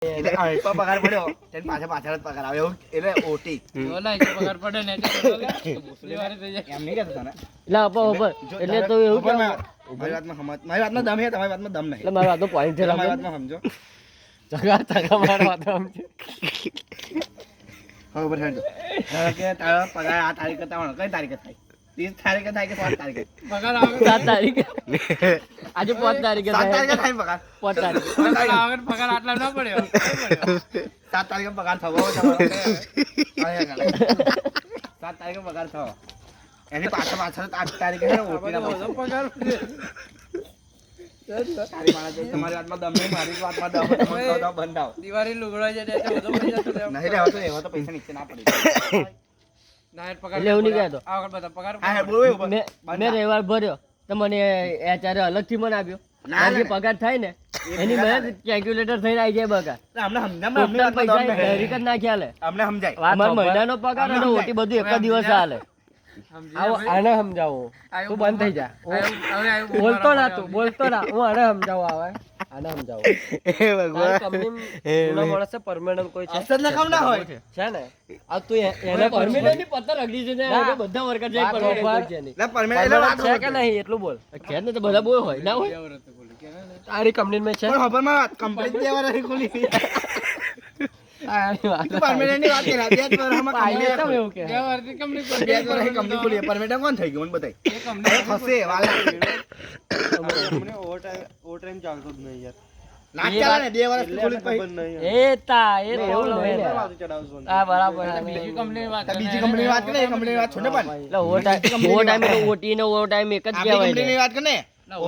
એટલે અલ્પ પગાર પડ્યો તેને પાછળ જ પગાર આવે એવું એટલે ઓટી પગાર પડે ને એમ નહીં કહેતો તને લા ઉપર એટલે તો એવું કે મારી વાતમાં દમ છે તમારી વાતમાં દમ નહીં એટલે મારી વાતનો પોઈન્ટ છે મારી વાતમાં સમજો જગા મારા વાતો સમજો હવે ઉપર હેડો કે તારો પગાર આ તારીખે તાવણો કઈ તારીખે થાય 30 તારીખે થાય કે 5 તારીખે પગાર આવે 7 તારીખે આજે 5 તારીખે 7 તારીખે થાય પગાર 5 તારીખે પગાર આટલા ન પડ્યો 7 તારીખે પગાર થવો તમારો 7 તારીખે પગાર થવો એની પાછળ 8 તારીખે ઓટીના પગાર તારી માણસ તમારી વાતમાં દમ નહીં મારી વાતમાં દમ તમે તો બંધાવ દિવાળી લુગડા છે એટલે બધો પૈસા તો નહીં રહેવા તો એવા તો પૈસા નીચે ના પડી નાયર પગાર એટલે એવું નહીં કહેતો. આ વખત બધા પગાર હા બોલ મેં રવિવાર ભર્યો તો મને એચઆરે અલગથી મને આપ્યો ના, જે ના. પગાર થાય ને એની મને કેલ્ક્યુલેટર થઈને આવી જાય બગા અમને સમજાય ટોટલ પૈસા ડાયરેક્ટ જ નાખ્યા લે અમને સમજાય અમાર મહિનાનો પગાર અને સમજાય. ઓટી બધું એક જ દિવસ હાલે આવો આને સમજાવો તું બંધ થઈ જા બોલતો ના તું બોલતો ના હું આને સમજાવો આવે આને સમજાવો તારી કંપની માણસ પરમેનન્ટ કોઈ છે અસર ના કામ ના હોય છે ને આ તું એને પરમેનન્ટ ની પત્તર અગડી છે ને હવે બધા વર્કર જાય પરમેનન્ટ કોઈ છે નહીં ના પરમેનન્ટ એટલે વાત છે કે નહીં એટલું બોલ છે ને તો બધા બોલ હોય ના હોય તારી કંપની માં છે પણ ખબર માં વાત કંપની દેવા રહી ખોલી તારી વાત પરમેનન્ટ ની વાત કરે બે વર્ષમાં પાઈએ તો એવું કે બે વર્ષથી કંપની બે વર્ષની કંપની ખોલી પરમેનન્ટ કોણ થઈ ગયું મને બતાય એ કંપની એ ફસે વાલા મને ઓવર ટાઈમ ચાલતો જ નહીં યાર ના ચાલે ને 2 વર્ષ ખોલી પછી એ તા એ પ્રોબ્લેમ હે ને ચડાવશું આ બરાબર બીજી કંપની વાત બીજી કંપની ની વાત કરે એ કંપની ની વાત છોડે પણ એટલે ઓવર ટાઈમ તો ઓટી ને ઓવર ટાઈમ એક જ આપણી કહેવાય કંપની ને ની વાત કરે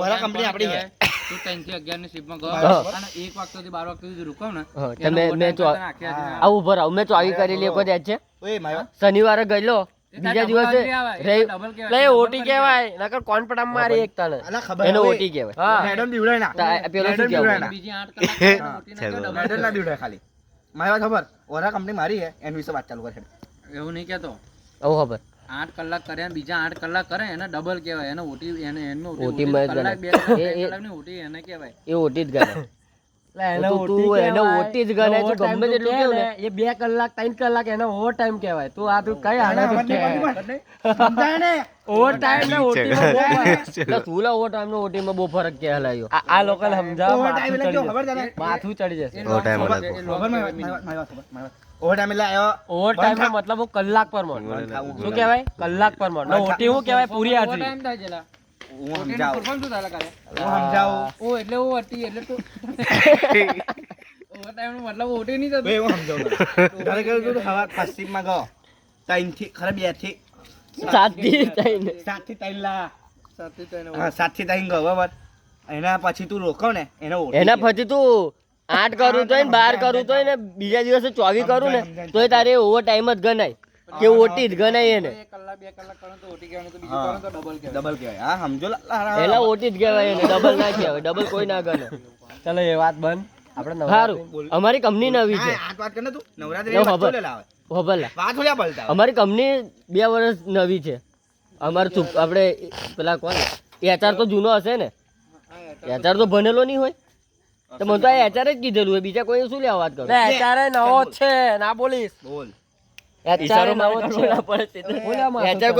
ઓરા કંપની આપણી છે તું 3 થી 11 ની શિફ્ટમાં ગયો હા. અને 1 વાગ્યા સુધી 12 વાગ્યા સુધી રૂકો ને હા, એનો તમે મેં તો overtime તને આખી આવું ઉભો રહો મેં ચોવી કરેલી એક જ છે ઓય માયો શનિવારે ગયેલો બીજા દિવસે એટલે ઓટી કહેવાય નકર કોણ પડામ મારી એક તને અલા ખબર એનો હોય. ઓટી કહેવાય હા મેડમ દીવડાય ના તા- પેલો શું મેડમ કહેવાય? દીવડાય ના. બીજી 8 કલાક ઓટી ના મેડમ double ના દીવડાય ખાલી મારી વાત ખબર ઓરા કંપની મારી છે એની વિશે વાત ચાલુ કરે એવું નહીં કહેતો આવું ખબર 8 કલાક કરે અને બીજા 8 કલાક કરે એને ડબલ કહેવાય એને ઓટી એને એનો OT ઓટી માં જ કલાક ગણાય. 2 એ- કલાકની ઓટી એને કહેવાય એ ઓટી જ ગણાય તું એને ઓટી જ ગણાય છે ગમે તેટલું કેવું ને એ 2 કલાક 3 કલાક એનો ઓવર ટાઈમ કહેવાય તું આ તું કઈ હાલે સમજાય ને ઓવર ટાઈમ ને ઓટી એટલે તું લા ઓવર ટાઈમ નો ઓટી માં બહુ ફરક કે હલાયો આ લોકોને સમજાવ ઓવર ટાઈમ એટલે કેવું ખબર તને માથું ચડી જશે એ long ખબર છે, એ long ખબર મારી વાત ખબર ઓવર ટાઈમ એટલે આયો ઓવર ટાઈમ નો મતલબ હું કલાક પર મોડ શું કહેવાય કલાક પર મોડ ઓટી હું કહેવાય પૂરી હાજરી overtime થાય છેલા. હું ઓટીનું સમજાવું perform શું થાય કરે? હું સમજાવું ઓ એટલે ઓ હતી એટલે તું overtime નો મતલબ ઓટી નહીં થતો. બે હું સમજાવું તારે કેવું તું હવા પશ્ચિમમાં ગયો 3 થી ખરે 2 થી 7 થી થઈને 7 થી 3 લા સાથી તો એને હા 7 થી 3 ગયો બરાબર એના પછી તું રોકો ને એનો ઓટી એના પછી તું 8 કરું તોય ને 12 કરું તોય ને બીજા દિવસે 24 કરું ને તોય તારે ઓવર ટાઈમ જ ગણાય કે ઓટી જ ગણાય એને 1 કલાક 2 કલાક કરો તો ઓટી કહેવાનું તો બીજું કરો તો ડબલ કહેવાય. ડબલ કહેવાય હા સમજો એલા ઓટી જ કહેવાય એને ડબલ ના કહેવાય ડબલ કોઈ ના ગણે ચલો એ વાત બંધ આપણે સારું અમારી કંપની નવી છે આ વાત કર ને તું નવરાત્રી લો, ની ખબર. વાત લાવે ખબર લા વાત થોડી બળતા અમારી કંપની 2 વર્ષ નવી છે અમારે આપણે પેલા કોણ એચઆર તો જૂનો હશે ને એચઆર તો ભણેલો નહીં હોય તો મને તો આ એચઆર જ કીધેલું હોય બીજા કોઈ શું લેવા વાત કરો અત્યારે નવો જ છે ના બોલીશ બોલ અત્યારે નવો જ છે એચઆર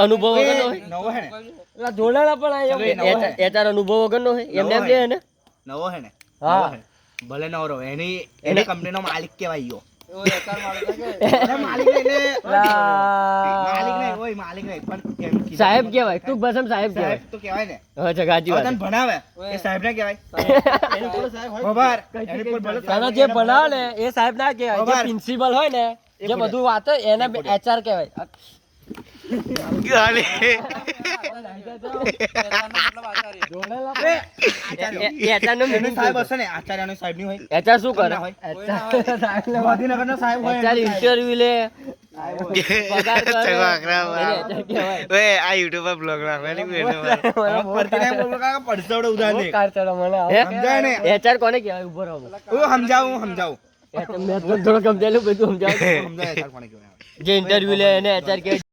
અનુભવ વગરનો હોય નવો હે ને પેલા જોડાણા પણ આવ્યો એચઆર અનુભવ વગરનો હોય એમને એમ લે ને નવો હે ને હા. નવો હે. ભલે નવો રહો એની કંપનીનો માલિક કહેવાય યો એવો SR માણસ છે કે અરે માલિક નહીં એટલે માલિક લા. નહીં ઓય માલિક નહીં પણ એમ કીધું. સાહેબ કહેવાય ટૂંક ભાષામાં સાહેબ સાહેબ કહેવાય તો કહેવાય ને અચ્છા સાચી હવે વાત તને ભણાવે એ સાહેબ ને કહેવાય એની પર સાહેબ હોય ખબર એની પર ભલે તને સાહેબ જે ભણાવે ને એ સાહેબ ના કહેવાય જે ખબર. પ્રિન્સિપલ હોય ને જે બધું વાત હોય એને એચઆર કહેવાય એચઆર નો એની સાહેબ હશે ને આચાર્યનો સાહેબ ની હોય એચઆર શું કરે ના હોય ગાંધીનગરનો સાહેબ હોય એચઆર ઇન્ટરવ્યુ લે પગાર કરે ચલો, એને HR કહેવાય. ઓય આ યુટ્યુબ પર બ્લોગ રાખવાની પડતી ના બોલ કાકા પડશે વડે ઉધાર દે કાર ચડો મને હે? સમજાય ને એચઆર કોને કહેવાય ઉભો રહો હું સમજાવું મેં તો થોડું સમજાયેલું બધું સમજાવ સમજાય યાર કોને કહેવાય જે ઇન્ટરવ્યુ લે એને એચઆર કહેવાય